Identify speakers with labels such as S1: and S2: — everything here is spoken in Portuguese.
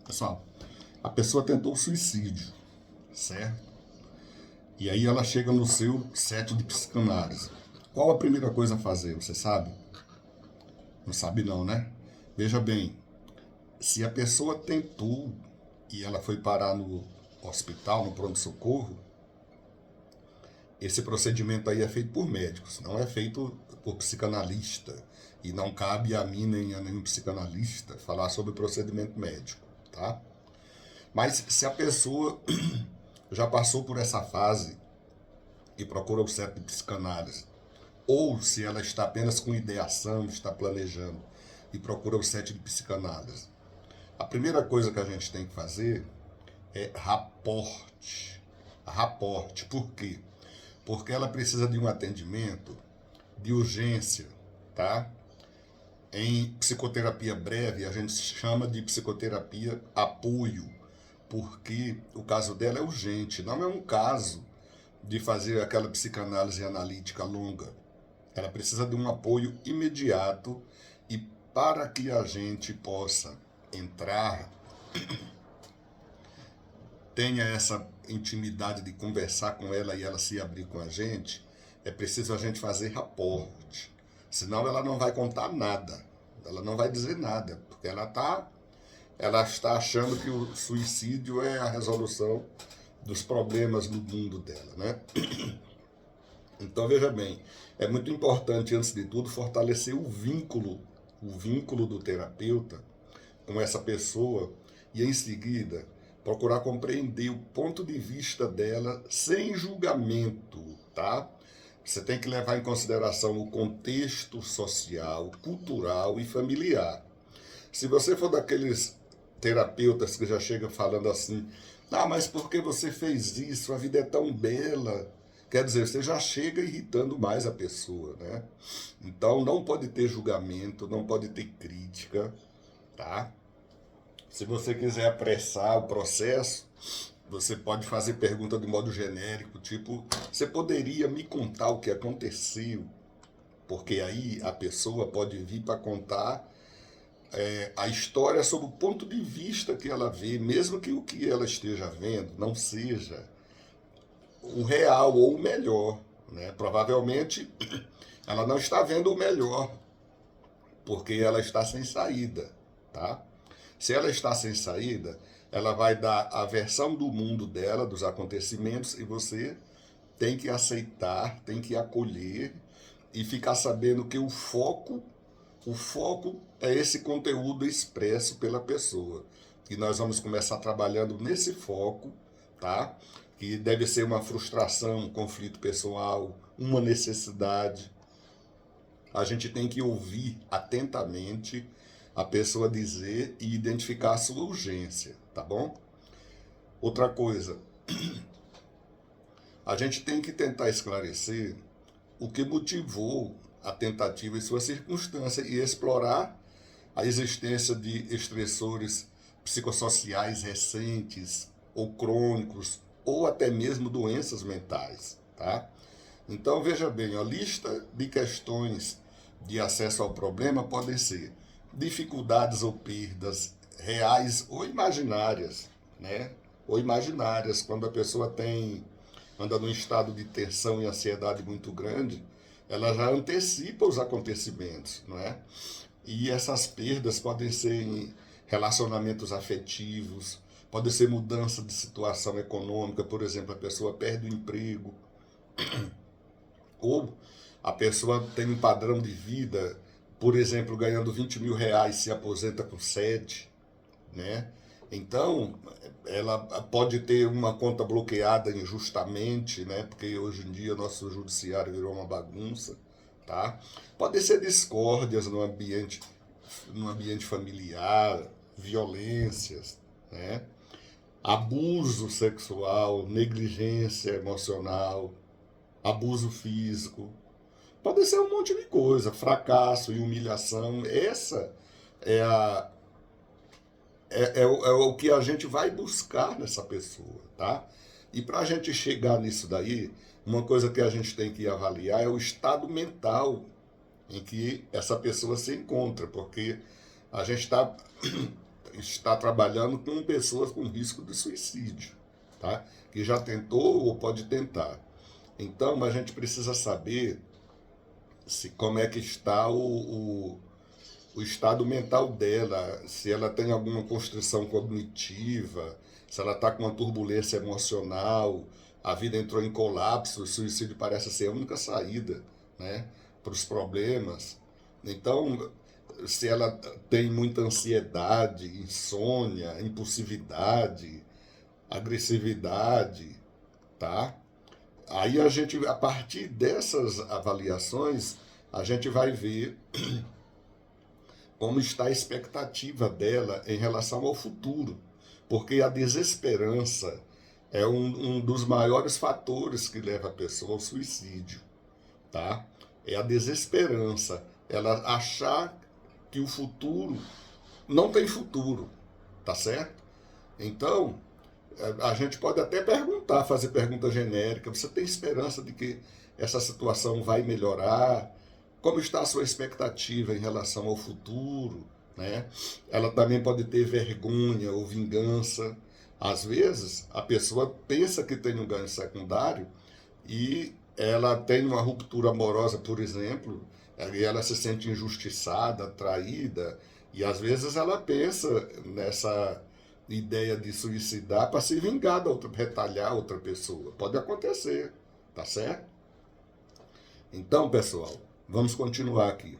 S1: Pessoal, a pessoa tentou suicídio, certo? E aí ela chega no seu set de psicanálise. Qual a primeira coisa a fazer, você sabe? Não sabe não, né? Veja bem, se a pessoa tentou e ela foi parar no hospital, no pronto-socorro, esse procedimento aí é feito por médicos, não é feito por psicanalista. E não cabe a mim nem a nenhum psicanalista falar sobre procedimento médico, tá? Mas se a pessoa já passou por essa fase e procura o centro de psicanálise, ou se ela está apenas com ideação, está planejando e procura o set de psicanálise, a primeira coisa que a gente tem que fazer é raporte. Raporte, por quê? Porque ela precisa de um atendimento de urgência, tá? Em psicoterapia breve, a gente chama de psicoterapia apoio, porque o caso dela é urgente, não é um caso de fazer aquela psicanálise analítica longa. Ela precisa de um apoio imediato e para que a gente possa entrar, tenha essa intimidade de conversar com ela e ela se abrir com a gente, é preciso a gente fazer raporte. Senão ela não vai contar nada, ela não vai dizer nada, porque ela está achando que o suicídio é a resolução dos problemas no mundo dela, né? Então veja bem, é muito importante, antes de tudo, fortalecer o vínculo do terapeuta com essa pessoa e em seguida procurar compreender o ponto de vista dela sem julgamento, tá? Você tem que levar em consideração o contexto social, cultural e familiar. Se você for daqueles terapeutas que já chegam falando assim, ah, mas por que você fez isso? A vida é tão bela. Quer dizer, você já chega irritando mais a pessoa, né? Então não pode ter julgamento, não pode ter crítica, tá? Se você quiser apressar o processo, você pode fazer pergunta de modo genérico, tipo, você poderia me contar o que aconteceu? Porque aí a pessoa pode vir para contar a história sob o ponto de vista que ela vê, mesmo que o que ela esteja vendo não seja o real ou o melhor, né? Provavelmente ela não está vendo o melhor, porque ela está sem saída, tá? Se ela está sem saída, ela vai dar a versão do mundo dela, dos acontecimentos, e você tem que aceitar, tem que acolher e ficar sabendo que o foco é esse conteúdo expresso pela pessoa. E nós vamos começar trabalhando nesse foco, tá? Que deve ser uma frustração, um conflito pessoal, uma necessidade. A gente tem que ouvir atentamente a pessoa dizer e identificar a sua urgência, tá bom? Outra coisa, a gente tem que tentar esclarecer o que motivou a tentativa e sua circunstância e explorar a existência de estressores psicossociais recentes ou crônicos ou até mesmo doenças mentais, tá? Então veja bem, a lista de questões de acesso ao problema podem ser dificuldades ou perdas reais ou imaginárias, né? Ou imaginárias, quando a pessoa anda num estado de tensão e ansiedade muito grande, ela já antecipa os acontecimentos, não é? E essas perdas podem ser em relacionamentos afetivos, pode ser mudança de situação econômica, por exemplo, a pessoa perde o emprego, ou a pessoa tem um padrão de vida, por exemplo, ganhando R$ 20.000, se aposenta com 7, né? Então, ela pode ter uma conta bloqueada injustamente, né? Porque hoje em dia o nosso judiciário virou uma bagunça, tá? Pode ser discórdias no ambiente familiar, violências, né? Abuso sexual, negligência emocional, abuso físico. Pode ser um monte de coisa, fracasso e humilhação. Essa é a é o que a gente vai buscar nessa pessoa, tá? E para a gente chegar nisso daí, uma coisa que a gente tem que avaliar é o estado mental em que essa pessoa se encontra, porque a gente está está trabalhando com pessoas com risco de suicídio, tá? Que já tentou ou pode tentar. Então, a gente precisa saber como é que está o estado mental dela, se ela tem alguma constrição cognitiva, se ela está com uma turbulência emocional, a vida entrou em colapso, o suicídio parece ser a única saída, né, para os problemas. Então, se ela tem muita ansiedade, insônia, impulsividade, agressividade, tá? Aí a gente, a partir dessas avaliações, a gente vai ver como está a expectativa dela em relação ao futuro, porque a desesperança é um dos maiores fatores que leva a pessoa ao suicídio, tá? É a desesperança, ela achar que o futuro não tem futuro, tá certo? Então, a gente pode até perguntar, fazer pergunta genérica, você tem esperança de que essa situação vai melhorar? Como está a sua expectativa em relação ao futuro, né? Ela também pode ter vergonha ou vingança. Às vezes, a pessoa pensa que tem um ganho secundário e ela tem uma ruptura amorosa, por exemplo, e ela se sente injustiçada, traída, e às vezes ela pensa nessa ideia de suicidar para se vingar da outra, retalhar outra pessoa. Pode acontecer, tá certo? Então, pessoal, vamos continuar aqui.